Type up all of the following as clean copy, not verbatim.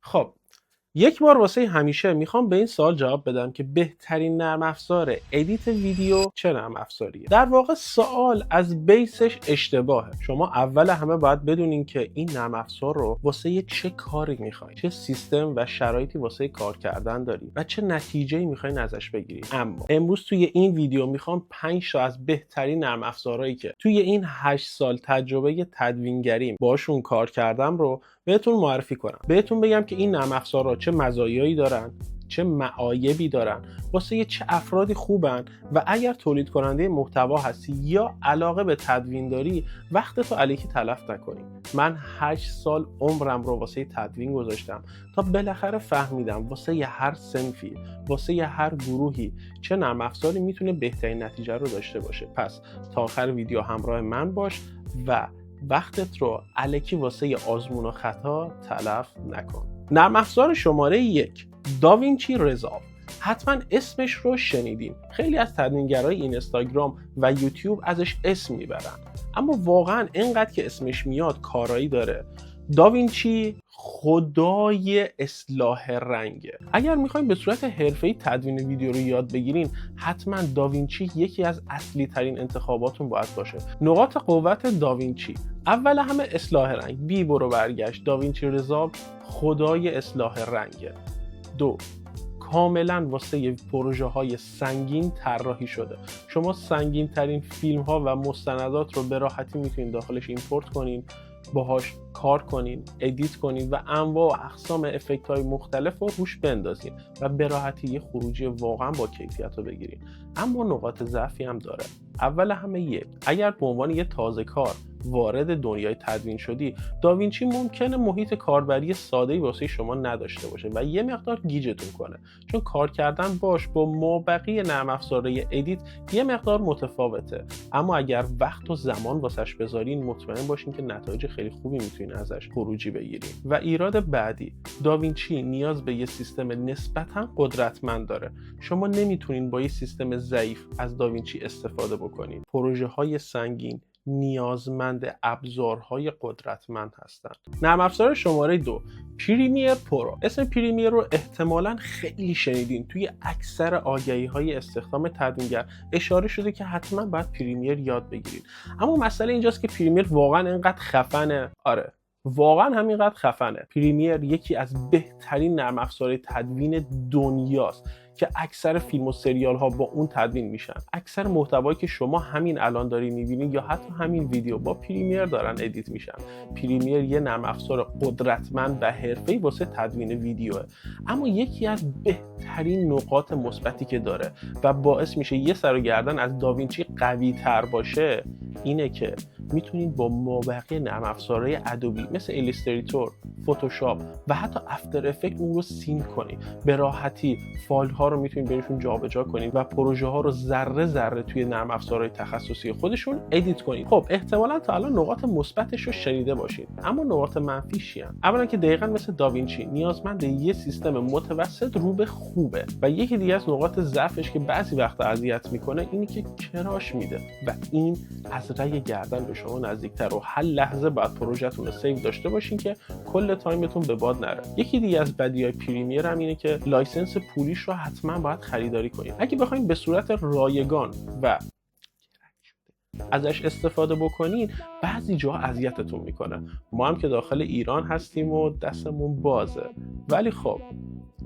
خب یک بار واسه همیشه میخوام به این سوال جواب بدم که بهترین نرم افزار ادیت ویدیو چه نرم افزاریه. در واقع سوال از بیسش اشتباهه. شما اول همه باید بدونین که این نرم افزار رو واسه چه کاری میخواین، چه سیستم و شرایطی واسه کار کردن دارین و چه نتیجه‌ای میخواین ازش بگیرید. اما امروز توی این ویدیو میخوام 5 تا از بهترین نرم افزارهایی که توی این 8 سال تجربه تدوینگریم باشون کار کردم رو بهتون معرفی کنم. بهتون بگم که این نرم افزارها چه مزایایی دارن، چه معایبی دارن، واسه چه افرادی خوبن و اگر تولید کننده محتوا هستی یا علاقه به تدوین داری وقتتو علیکی تلف نکنی. من 8 سال عمرم رو واسه تدوین گذاشتم تا بالاخره فهمیدم واسه هر صنفی، واسه هر گروهی چه نرم افزاری میتونه بهترین نتیجه رو داشته باشه. پس تا آخر ویدیو همراه من باش و وقتت رو الکی واسه آزمون و خطا تلف نکن. نرم افزار شماره 1 داوینچی ریزالو. حتما اسمش رو شنیدین. خیلی از تدوینگرای اینستاگرام و یوتیوب ازش اسم میبرن، اما واقعا اینقدر که اسمش میاد کارایی داره. داوینچی خدای اصلاح رنگه. اگر میخوایم به صورت حرفه‌ای تدوین ویدیو رو یاد بگیرین حتما داوینچی یکی از اصلی ترین انتخاباتون باید باشه. نقاط قوت داوینچی: اول همه اصلاح رنگ، بی برو برگشت. داوینچی ریزالو خدای اصلاح رنگه. 2 کاملا واسه پروژه های سنگین طراحی شده. شما سنگین ترین فیلم ها و مستندات رو به راحتی میتونید داخلش ایمپورت کنین، باهاش کار کنین، ادیت کنین و انواع و اقسام افکت های مختلف رو روش بندازین و به راحتی یه خروجی واقعا با کیفیت رو بگیرین. اما نقاط ضعفی هم داره. اول همه اگر به عنوان یه تازه کار وارد دنیای تدوین شدی، داوینچی ممکنه محیط کاربری ساده‌ای واسه شما نداشته باشه و یه مقدار گیجتون کنه، چون کار کردن باش با مابقی نرم افزارهای ادیت یه مقدار متفاوته. اما اگر وقت و زمان واسش بذارین مطمئن باشین که نتایج خیلی خوبی میتونین ازش خروجی بگیرین. و ایراد بعدی، داوینچی نیاز به یه سیستم نسبتاً قدرتمند داره. شما نمیتونین با یه سیستم ضعیف از داوینچی استفاده بکنین. پروژه‌های سنگین نیازمند ابزارهای قدرتمند هستند. نرم افزار شماره 2 پریمیر پرو. اسم پریمیر رو احتمالاً خیلی شنیدین. توی اکثر آگهی‌های استخدام تدوینگر اشاره شده که حتما باید پریمیر یاد بگیرید. اما مسئله اینجاست که پریمیر واقعاً اینقدر خفنه؟ آره، واقعا همینقدر خفنه. پریمیر یکی از بهترین نرم افزارهای تدوین دنیاست که اکثر فیلم و سریال ها با اون تدوین میشن. اکثر محتوایی که شما همین الان داری میبینید یا حتی همین ویدیو با پریمیر دارن ادیت میشن. پریمیر یه نرم افزار قدرتمند و حرفه‌ای واسه تدوین ویدیوه، اما یکی از بهترین نقاط مثبتی که داره و باعث میشه یه سر و گردن از داوینچی قوی تر باشه اینه که میتونید با مابقی نرم افزارهای ادوبی مثل ایلاستریتور، فتوشاپ و حتی افتر افکت اون رو سینک کنید. به راحتی فایل ها رو میتونید بینشون جابجا کنید و پروژه ها رو ذره ذره توی نرم افزارهای تخصصی خودشون ادیت کنید. خب احتمالاً تا الان نقاط مثبتش رو شنیده باشید، اما نقاط منفیش چیه؟ اولا که دقیقاً مثل داوینچی نیازمند یه سیستم متوسط رو به خوبه و یکی دیگه از نقاط ضعفش که بعضی وقتا اذیت میکنه اینی که کراش میده و این از رگ گردن به شما نزدیکتر و هر لحظه باید پروژهتون رو سیو داشته باشین که کل تایمتون به باد نره. یکی دیگه از بدیهای پریمیر هم اینه که لایسنس پولیش رو حتما باید خریداری کنید. اگه بخواید به صورت رایگان و ازش استفاده بکنین بعضی جا اذیتتون میکنه. ما هم که داخل ایران هستیم و دستمون بازه، ولی خب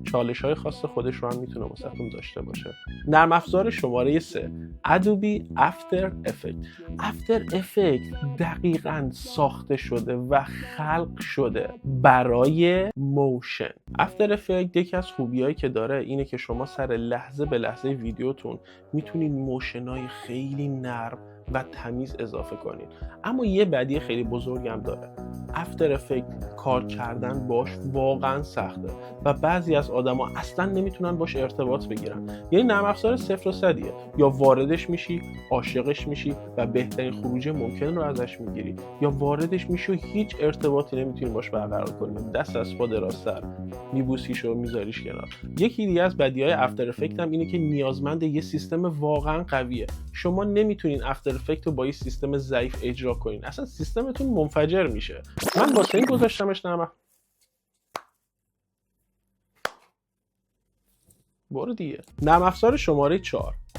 چالش‌های خاص خودش رو هم میتونه واسهتون داشته باشه. نرم افزار شماره 3 ادوبی افتر افکت. افتر افکت دقیقاً ساخته شده و خلق شده برای موشن. افتر افکت یکی از خوبیایی که داره اینه که شما سر لحظه به لحظه ویدیوتون میتونید موشن‌های خیلی نرم و تمیز اضافه کنید. اما یه بدی خیلی بزرگ هم داره. افتر افکت کار کردن باش واقعا سخته و بعضی از آدما اصلا نمیتونن باش ارتباط بگیرن. یعنی نرم افزار 0 و 100 یا واردش میشی عاشقش میشی و بهترین خروجی ممکن رو ازش میگیری، یا واردش میشی و هیچ ارتباطی نمیتونی باش برقرار کنی، دست از پا دراستر میبوسیش و میذاریش کنار. یکی دیگه از بدیهای افتر افکت هم اینه که نیازمند یه سیستم واقعا قویه. شما نمیتونین افتر افکت رو با یه سیستم ضعیف اجرا کنین، اصلا سیستمتون منفجر میشه. من واسه این گذاشتمش نرم برو دیگه. نرم افزار شماره 4،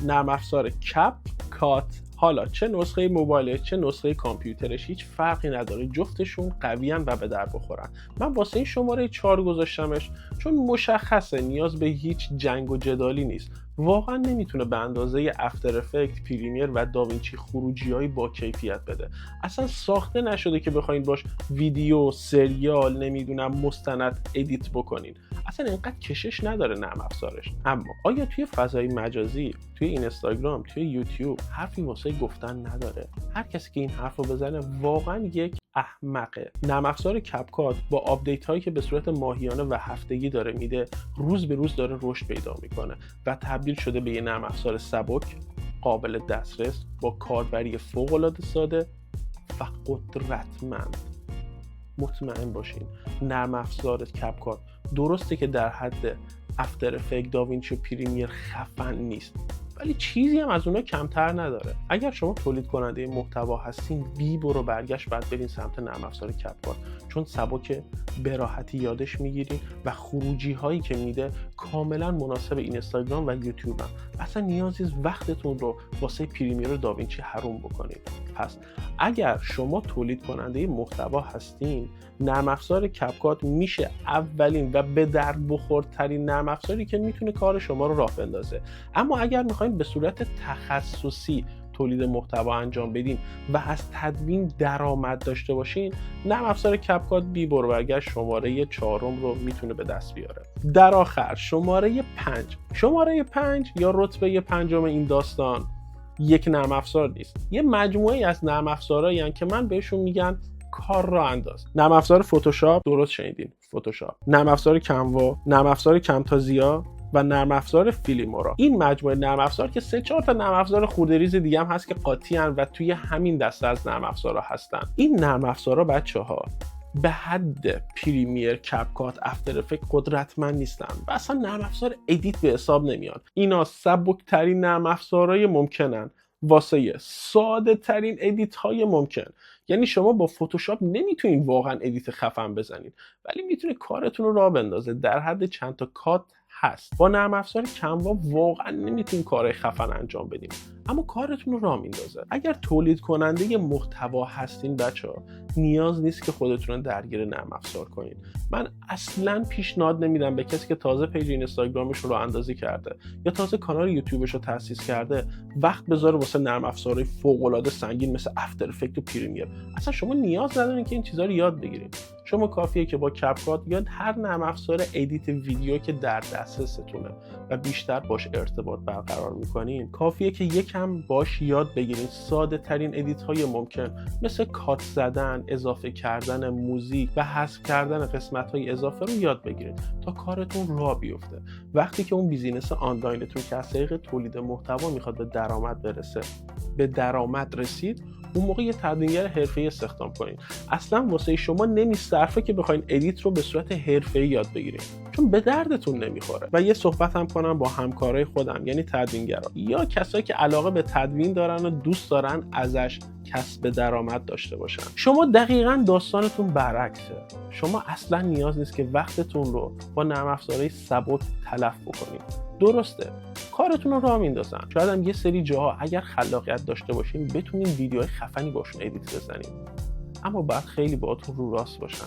نرم افزار کپ کات. حالا چه نسخه موبایل چه نسخه کامپیوترش هیچ فرقی نداره، جفتشون قویان و به در بخورن. من واسه این شماره 4 گذاشتمش چون مشخصه نیاز به هیچ جنگ و جدالی نیست. واقعا نمیتونه به اندازه افتر افکت، پریمیر و داوینچی خروجی‌های با کیفیت بده. اصلا ساخته نشده که بخواید باش ویدیو، سریال، نمیدونم مستند ادیت بکنین. اصلا اینقدر کشش نداره نرم افزارش. اما آیا توی فضای مجازی، توی اینستاگرام، توی یوتیوب حرفی واسه گفتن نداره؟ هر کسی که این حرفو بزنه واقعا یک احمقه. نرم افزار کپ کات با آپدیت هایی که به صورت ماهیانه و هفتگی داره میده، روز به روز داره رشد پیدا میکنه و تبدیل شده به یه نرم افزار سبک، قابل دسترس، با کاربری فوق العاده ساده و قدرتمند. مطمئن باشین نرم افزار کپ کات درسته که در حد افتر افکت، داوینچی و پریمیر خفن نیست، ولی چیزی هم از اونها کمتر نداره. اگر شما تولید کننده محتوا هستین، بی برو برگشت باید برین سمت نرم افزار کپ کات، چون سبک، به راحتی یادش میگیرین و خروجی هایی که میده کاملا مناسب اینستاگرام و یوتیوب هم. اصلا نیازی نیست وقتتون رو واسه پریمیر و داوینچی حروم بکنید. پس اگر شما تولید کننده محتوا هستین، نرم افزار کپ کات میشه اولین و به در بخورترین نرم افزاری که میتونه کار شما رو راه بندازه. اما اگر میخواین به صورت تخصصی تولید محتوا انجام بدین و از تدوین درآمد داشته باشین، نرم افزار کپ کات بی برو برگشت شماره 4 رو میتونه به دست بیاره. در آخر شماره 5 یا رتبه 5 این داستان یک نرم افزار نیست، یه مجموعه از نرم افزارهایی هستن که من بهشون میگن کار را انداز. نرم افزار فتوشاپ، درست شنیدین، فتوشاپ، نرم افزار کنوا، نرم افزار کمتازیا و نرم افزار فیلیمورا. این مجموعه نرم افزار که 3-4 تا نرم افزار خرده‌ریز دیگه هم هست که قاطی ان و توی همین دسته از نرم افزارها هستن. این نرم افزارها بچه‌ها به حد پریمیر، کپ کات، افتر افکت قدرتمند نیستن و اصلا نرم افزار ادیت به حساب نمیاد. اینا سبک‌ترین نرم افزارهای ممکنن واسه ساده ترین ادیت های ممکن. یعنی شما با فتوشاپ نمیتونین واقعا ادیت خفن بزنین، ولی میتونه کارتون رو راه بندازه. در حد چند تا کات هست. با نرم افزار کنوا واقعا نمیتونین کارهای خفن انجام بدین، اما کارتون رو راه میندازه. اگر تولید کننده محتوا هستین بچه‌ها، نیاز نیست که خودتون رو درگیر نرم افزار کنین. من اصلا پیشنهاد نمیدم به کسی که تازه پیج اینستاگرامش رو اندازی کرده یا تازه کانال یوتیوبش رو تأسیس کرده وقت بذاره واسه نرم افزارهای فوق‌العاده سنگین مثل افتر افکت و پریمیر. اصلا شما نیاز ندارین که این چیزا رو یاد بگیرید. شما کافیه که با کپ کات یا هر نرم افزار ادیت ویدیو که در دسترستونه و بیشتر باش ارتباط برقرار میکنین، کافیه که یکم باش یاد بگیرین ساده ترین ادیت های ممکن مثل کات زدن، اضافه کردن موزیک و حذف کردن قسمت های اضافه رو یاد بگیرین تا کارتون راه بیفته. وقتی که اون بیزینس آنلاینتون که از طریق تولید محتوا میخواد به درآمد برسه، به درآمد رسید، اون موقع یه تدوینگر حرفه‌ای استخدام کنین. اصلا واسه شما نمیصرفه که بخواین ادیت رو به صورت حرفه‌ای یاد بگیرین، چون به دردتون نمیخوره. و یه صحبت هم کنم با همکارای خودم، یعنی تدوینگرا یا کسایی که علاقه به تدوین دارن و دوست دارن ازش کسب درآمد داشته باشن. شما دقیقاً داستانتون برعکسه. شما اصلا نیاز نیست که وقتتون رو با نرم افزارهای سبک تلف بکنید. درسته کارتون رو راه میندازن، شاید هم یه سری جاها اگر خلاقیت داشته باشین بتونین ویدیوهای خفنی باشون ادیت بزنین، اما باید خیلی باهاتون رو راست باشن.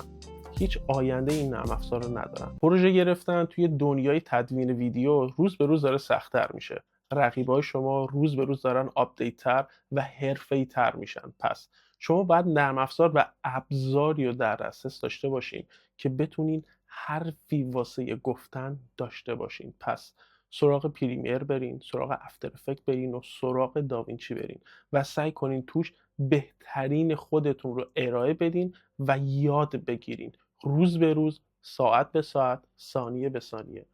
هیچ آینده این نرم افزار رو ندارن. پروژه گرفتن توی دنیای تدوین ویدیو روز به روز داره سخت‌تر میشه. رقیبای شما روز به روز دارن آپدیت‌تر و حرفه‌ای‌تر میشن. پس شما باید نرم افزار و ابزاری رو در دسترس داشته باشین که بتونین حرفی واسه گفتن داشته باشین. پس سراغ پریمیر برین، سراغ افتر افکت برین و سراغ داوینچی برین و سعی کنین توش بهترین خودتون رو ارائه بدین و یاد بگیرین روز به روز، ساعت به ساعت، ثانیه به ثانیه.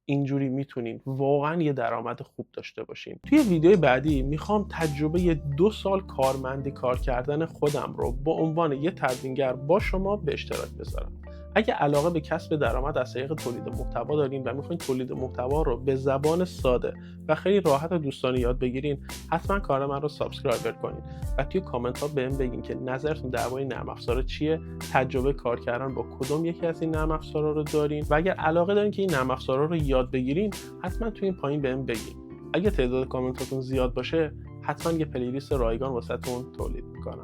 اینجوری میتونین واقعا یه درآمد خوب داشته باشین. توی ویدیوی بعدی میخوام تجربه 2 سال کارمندی کار کردن خودم رو با عنوان یه تدوینگر با شما به اشتراک بذارم. اگه علاقه به کسب درآمد از طریق تولید محتوا دارین و میخواین تولید محتوا رو به زبان ساده و خیلی راحت و دوستانه یاد بگیرین، حتما کانال من رو سابسکرایب کنین و توی کامنت ها بهم بگین که نظرتون درباره نرم افزار چیه، تجربه کار کردن با کدوم یکی از این نرم افزارا رو دارین و اگر علاقه دارین که این نرم افزارا رو یاد بگیرین، حتما توی این پایین بهم بگین. اگه تعداد کامنتاتون زیاد باشه، حتما یه پلیلیست رایگان واسهتون تولید